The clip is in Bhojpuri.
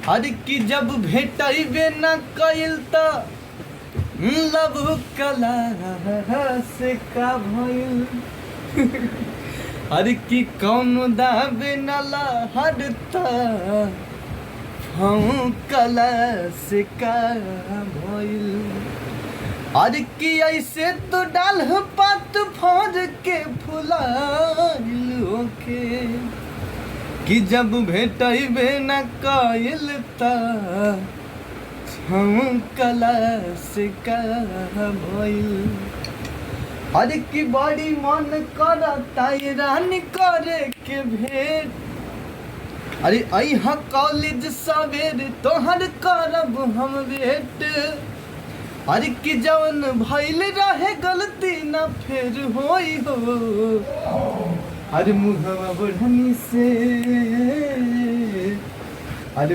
अरे कि जब भेटैबे न कइल त लव कला से का भइल। अरे कि कौनो दाबे न लहरता हम कला से का भइल। अरे कि ऐसे तो डाल पात फौज के फुलाइल होके कि जब भेटैबे न कइल त हम कला से का भइल। अरे कि बड़ी मन करता रानी करे के भेंट। अरे अइहा कॉलेज सवेरे तोहर करब हम वेट। अरे कि जवन भइल रहे गलती ना फिर होई हो। अरे मुहवा बढ़नी से अरे